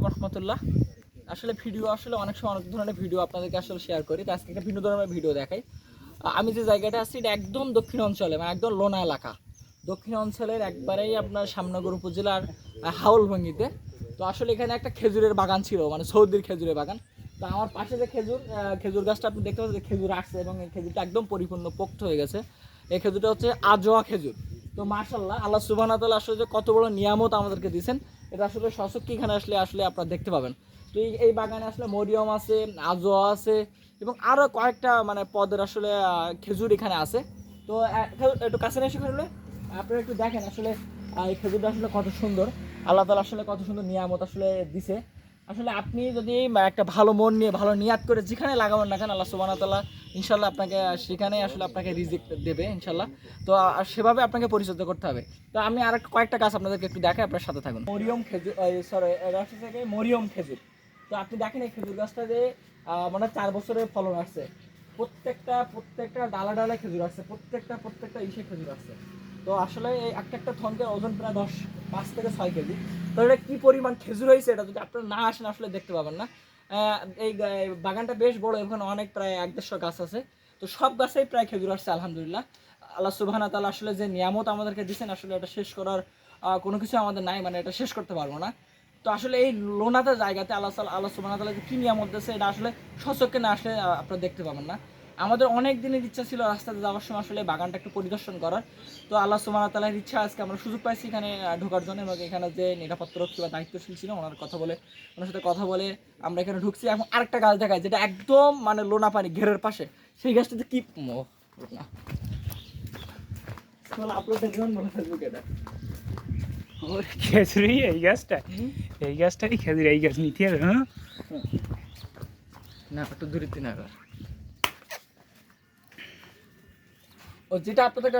আলাইকুম রহমতুল্লাহ। আসলে ভিডিও আসলে অনেক সময় অনেক ধরনের ভিডিও আপনাদেরকে আসলে শেয়ার করি। তো আজকে একটা ভিন্ন ধরনের ভিডিও দেখাই। আমি যে জায়গাটা আছি এটা একদম দক্ষিণ অঞ্চলে, মানে একদম লোনা এলাকা। দক্ষিণ অঞ্চলের একবারেই আপনার শ্যামনগর উপজেলার হাওলভাঙ্গিতে। তো আসলে এখানে একটা খেজুরের বাগান ছিল, মানে সৌদির খেজুরের বাগান। তো আমার পাশে যে খেজুর গাছটা আপনি দেখতে পাচ্ছেন, খেজুর আসছে এবং এই খেজুরটা একদম পরিপূর্ণ পোক্ত হয়ে গেছে। এই খেজুরটা হচ্ছে আজোয়া খেজুর। তো মাশাআল্লাহ, আল্লাহ সুবহানাহু ওয়া তাআলা আসলে যে কত বড় নিয়ামত আমাদেরকে দিয়েছেন, এটা আসলে সচক্ষে এখানে আসলে আসলে আপনারা দেখতে পাবেন। তো এই বাগানে আসলে মরিয়ম আছে, আজোয়া আছে এবং আরও কয়েকটা মানে পদের আসলে খেজুর এখানে আছে। তো একটু কাছে এসে করলে আপনারা একটু দেখেন আসলে এই খেজুরটা আসলে কত সুন্দর। আল্লাহ তাআলা আসলে কত সুন্দর নিয়ামত আসলে দিছে। আসলে আপনি যদি একটা ভালো মন নিয়ে ভালো নিয়াত করে যেখানে লাগাবেন না কেন, আল্লাহ সুবহানাহু ওয়া তাআলা ইনশাল্লাহ আপনাকে সেখানেই আসলে আপনাকে রিজিক দেবে ইনশাল্লাহ। তো সেভাবে আপনাকে পরিচর্যা করতে হবে। তো আমি আর কয়েকটা গাছ আপনাদেরকে একটু দেখাই, আপনার সাথে থাকুন। মরিয়ম খেজুর, সরি, গাছটা থেকে মরিয়ম খেজুর। তো আপনি দেখেন এই খেজুর গাছটা যে মানে 4 বছরের ফলন আসছে। প্রত্যেকটা ডালা ডালা খেজুর আসছে, প্রত্যেকটা ইসে খেজুর আসছে। তো আসলে এই একটা থনকের ওজন প্রায় 5 থেকে 6 কেজি। তো এটা কি পরিমাণ খেজুর হয়েছে, এটা যদি আপনারা না আসেন আসলে দেখতে পাবেন না। এই বাগানটা বেশ বড়, এখানে অনেক প্রায় 1-150 গাছ আছে। তো সব গাছেই প্রায় খেজুর আসছে আলহামদুলিল্লাহ। আল্লাহ সুবহানাহু ওয়া তাআলা আসলে যে নিয়ামত আমাদেরকে দিয়েছেন, আসলে এটা শেষ করার কোনো কিছু আমাদের নাই, মানে এটা শেষ করতে পারবো না। তো আসলে এই লোনাতে জায়গাতে আল্লাহ সুবহানাহু ওয়া তাআলা যে কি নিয়ামত দিয়েছে, এটা আসলে সচক্ষে না আসলে আপনারা দেখতে পাবেন না। আমাদের অনেক দিনের ইচ্ছা ছিল রাস্তাতে যাওয়ার সময় আসলে বাগানটা একটু পরিদর্শন করার। তো আল্লাহ সুবহানাহু ওয়া তাআলার ইচ্ছা আজকে আমরা সুযোগ পাইছি এখানে ঢোকার জন্য, এবং এখানে যে নিরাপত্তারক্ষী বা দায়িত্বশীল ছিল ওনার সাথে কথা বলে আমরা এখানে ঢুকছি। এখন আরেকটা গাছ দেখায় যেটা একদম মানে লোনা পানি ঘেরের পাশে, সেই গাছটাতে কি আপলোড দেখবেন মনে থাকবে এটা। ওর খেজুরি এই গাছটাই খেজুরি, এই গাছ নিতে হবে। হ্যাঁ না, একটু দূরে তিন ও যেটা আপনাদের